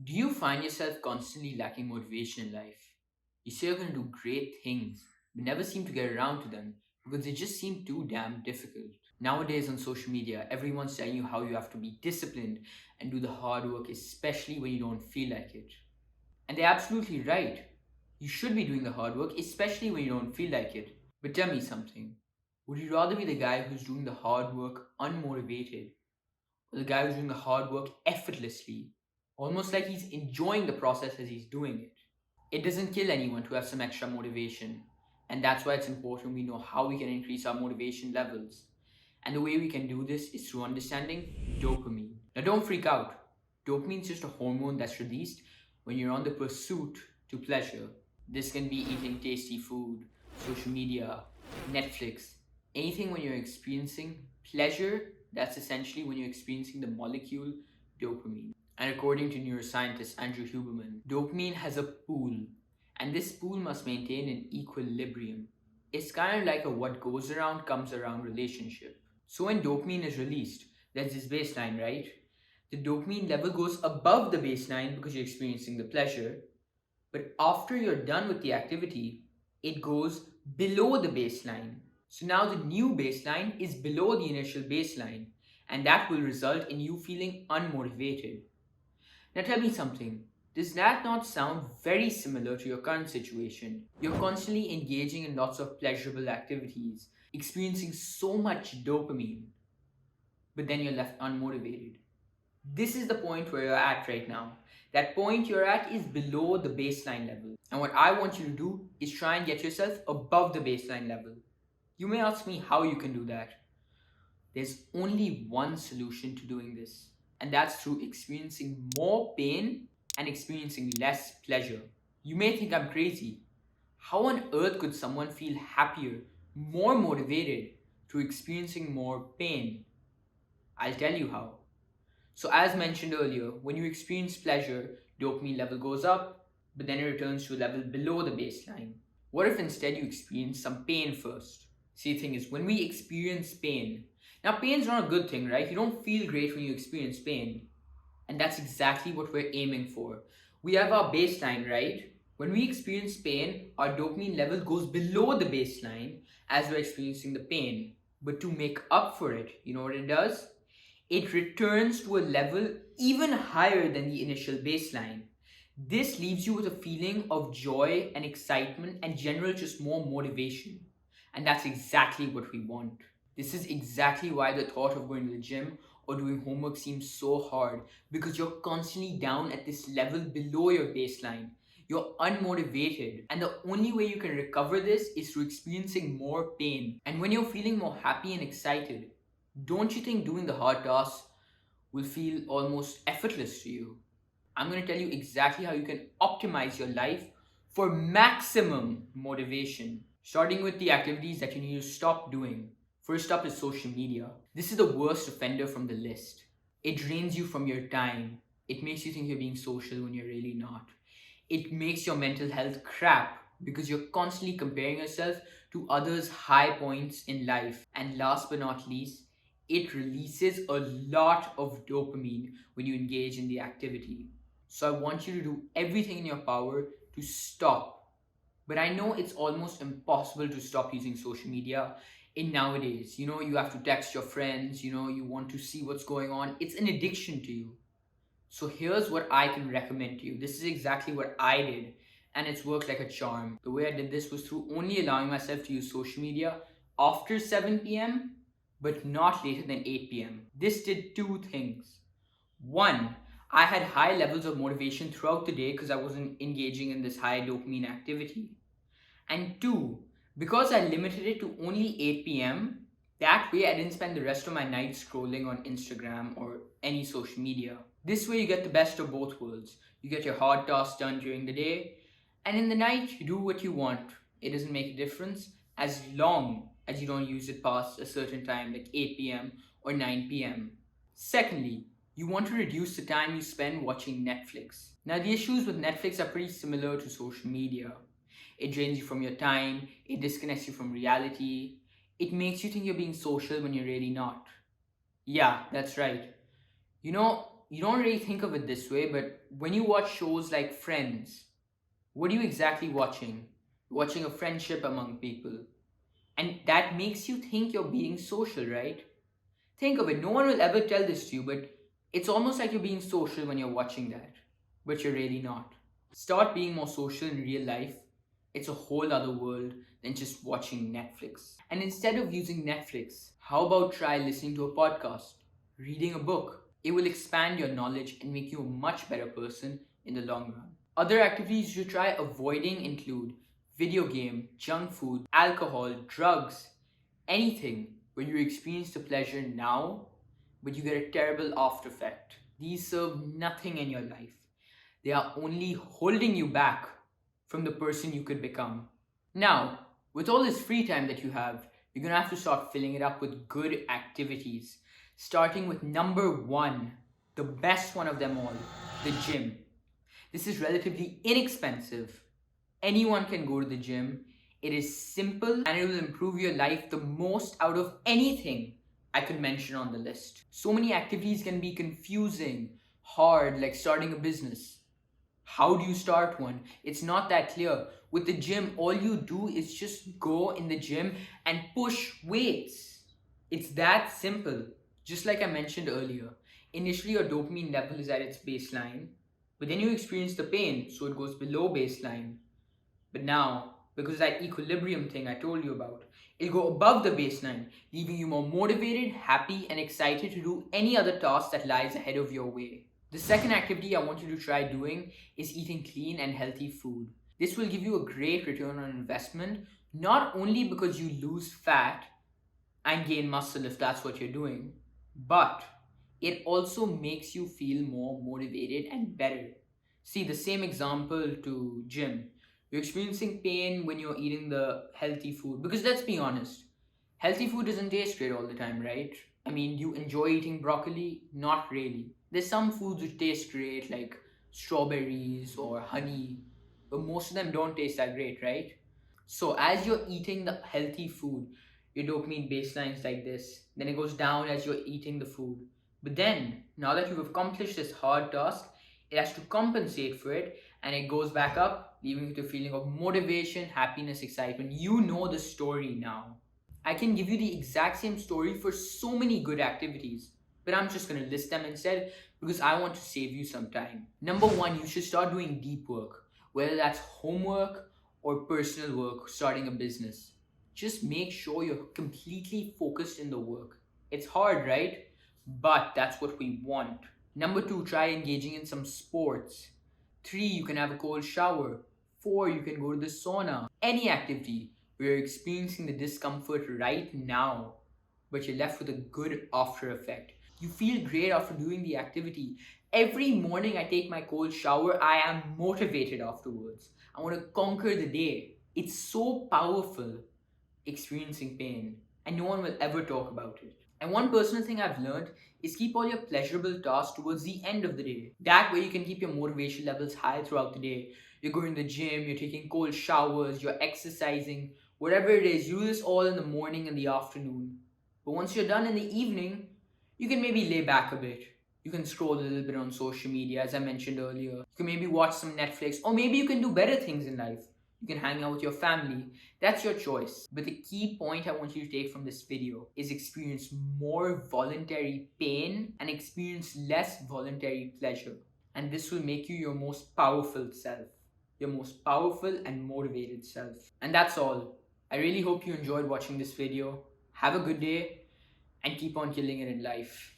Do you find yourself constantly lacking motivation in life? You say you're going to do great things, but never seem to get around to them because they just seem too damn difficult. Nowadays on social media, everyone's telling you how you have to be disciplined and do the hard work, especially when you don't feel like it. And they're absolutely right. You should be doing the hard work, especially when you don't feel like it. But tell me something. Would you rather be the guy who's doing the hard work unmotivated, or the guy who's doing the hard work effortlessly, almost like he's enjoying the process as he's doing it? It doesn't kill anyone to have some extra motivation, and that's why it's important we know how we can increase our motivation levels. And the way we can do this is through understanding dopamine. Now, don't freak out. Dopamine is just a hormone that's released when you're on the pursuit to pleasure. This can be eating tasty food, social media, Netflix, anything when you're experiencing pleasure. That's essentially when you're experiencing the molecule dopamine. And according to neuroscientist Andrew Huberman, dopamine has a pool, and this pool must maintain an equilibrium. It's kind of like a what goes around comes around relationship. So when dopamine is released, there's this baseline, right? The dopamine level goes above the baseline because you're experiencing the pleasure, but after you're done with the activity, it goes below the baseline. So now the new baseline is below the initial baseline, and that will result in you feeling unmotivated. Now tell me something. Does that not sound very similar to your current situation? You're constantly engaging in lots of pleasurable activities, experiencing so much dopamine, but then you're left unmotivated. This is the point where you're at right now. That point you're at is below the baseline level. And what I want you to do is try and get yourself above the baseline level. You may ask me how you can do that. There's only one solution to doing this, and that's through experiencing more pain and experiencing less pleasure. You may think I'm crazy. How on earth could someone feel happier, more motivated through experiencing more pain? I'll tell you how. So, as mentioned earlier, when you experience pleasure, dopamine level goes up, but then it returns to a level below the baseline. What if instead you experience some pain first? See, the thing is, when we experience pain, now pain's not a good thing, right? You don't feel great when you experience pain. And that's exactly what we're aiming for. We have our baseline, right? When we experience pain, our dopamine level goes below the baseline as we're experiencing the pain. But to make up for it, you know what it does? It returns to a level even higher than the initial baseline. This leaves you with a feeling of joy and excitement and general just more motivation. And that's exactly what we want. This is exactly why the thought of going to the gym or doing homework seems so hard, because you're constantly down at this level below your baseline. You're unmotivated, and the only way you can recover this is through experiencing more pain. And when you're feeling more happy and excited, don't you think doing the hard tasks will feel almost effortless to you? I'm going to tell you exactly how you can optimize your life for maximum motivation, starting with the activities that you need to stop doing. First up is social media. This is the worst offender from the list. It drains you from your time. It makes you think you're being social when you're really not. It makes your mental health crap because you're constantly comparing yourself to others' high points in life. And last but not least, it releases a lot of dopamine when you engage in the activity. So I want you to do everything in your power to stop. But I know it's almost impossible to stop using social media in nowadays. You have to text your friends, you want to see what's going on. It's an addiction to you. So here's what I can recommend to you. This is exactly what I did, and it's worked like a charm. The way I did this was through only allowing myself to use social media after 7 p.m., but not later than 8 p.m. This did two things. One, I had high levels of motivation throughout the day because I wasn't engaging in this high dopamine activity. And two, because I limited it to only 8 p.m., that way I didn't spend the rest of my night scrolling on Instagram or any social media. This way you get the best of both worlds. You get your hard tasks done during the day, and in the night you do what you want. It doesn't make a difference as long as you don't use it past a certain time like 8 p.m. or 9 p.m. Secondly, you want to reduce the time you spend watching Netflix. Now, the issues with Netflix are pretty similar to social media. It drains you from your time, it disconnects you from reality, it makes you think you're being social when you're really not. Yeah, that's right. You don't really think of it this way, but when you watch shows like Friends, what are you exactly watching? Watching a friendship among people. And that makes you think you're being social, right? Think of it, no one will ever tell this to you, but it's almost like you're being social when you're watching that, but you're really not. Start being more social in real life. It's a whole other world than just watching Netflix. And instead of using Netflix, how about try listening to a podcast, reading a book? It will expand your knowledge and make you a much better person in the long run. Other activities you try avoiding include video game, junk food, alcohol, drugs, anything where you experience the pleasure now, but you get a terrible after effect. These serve nothing in your life. They are only holding you back from the person you could become. Now, with all this free time that you have, you're gonna have to start filling it up with good activities. Starting with number one, the best one of them all, the gym. This is relatively inexpensive. Anyone can go to the gym. It is simple and it will improve your life the most out of anything I could mention on the list. So many activities can be confusing, hard, like starting a business. How do you start one? It's not that clear. With the gym, all you do is just go in the gym and push weights. It's that simple. Just like I mentioned earlier, initially your dopamine level is at its baseline, but then you experience the pain, so it goes below baseline. But now, because of that equilibrium thing I told you about, it'll go above the baseline, leaving you more motivated, happy, and excited to do any other task that lies ahead of your way. The second activity I want you to try doing is eating clean and healthy food. This will give you a great return on investment, not only because you lose fat and gain muscle if that's what you're doing, but it also makes you feel more motivated and better. See, the same example to gym. You're experiencing pain when you're eating the healthy food. Because let's be honest, healthy food doesn't taste great all the time, right? I mean, do you enjoy eating broccoli? Not really. There's some foods which taste great, like strawberries or honey, but most of them don't taste that great, right? So as you're eating the healthy food, your dopamine baselines like this, then it goes down as you're eating the food. But then, now that you've accomplished this hard task, it has to compensate for it and it goes back up, leaving you with a feeling of motivation, happiness, excitement. You know the story now. I can give you the exact same story for so many good activities, but I'm just gonna list them instead because I want to save you some time. Number one, you should start doing deep work, whether that's homework or personal work, starting a business. Just make sure you're completely focused in the work. It's hard, right? But that's what we want. Number two, try engaging in some sports. Three, you can have a cold shower. Four, you can go to the sauna. Any activity where you're experiencing the discomfort right now, but you're left with a good after effect. You feel great after doing the activity. Every morning I take my cold shower, I am motivated afterwards. I want to conquer the day. It's so powerful experiencing pain, and no one will ever talk about it. And one personal thing I've learned is keep all your pleasurable tasks towards the end of the day. That way you can keep your motivation levels high throughout the day. You're going to the gym, you're taking cold showers, you're exercising, whatever it is, you do this all in the morning and the afternoon. But once you're done in the evening, you can maybe lay back a bit. You can scroll a little bit on social media, as I mentioned earlier. You can maybe watch some Netflix, or maybe you can do better things in life. You can hang out with your family. That's your choice. But the key point I want you to take from this video is experience more voluntary pain and experience less voluntary pleasure. And this will make you your most powerful self. Your most powerful and motivated self. And that's all. I really hope you enjoyed watching this video. Have a good day and keep on killing it in life.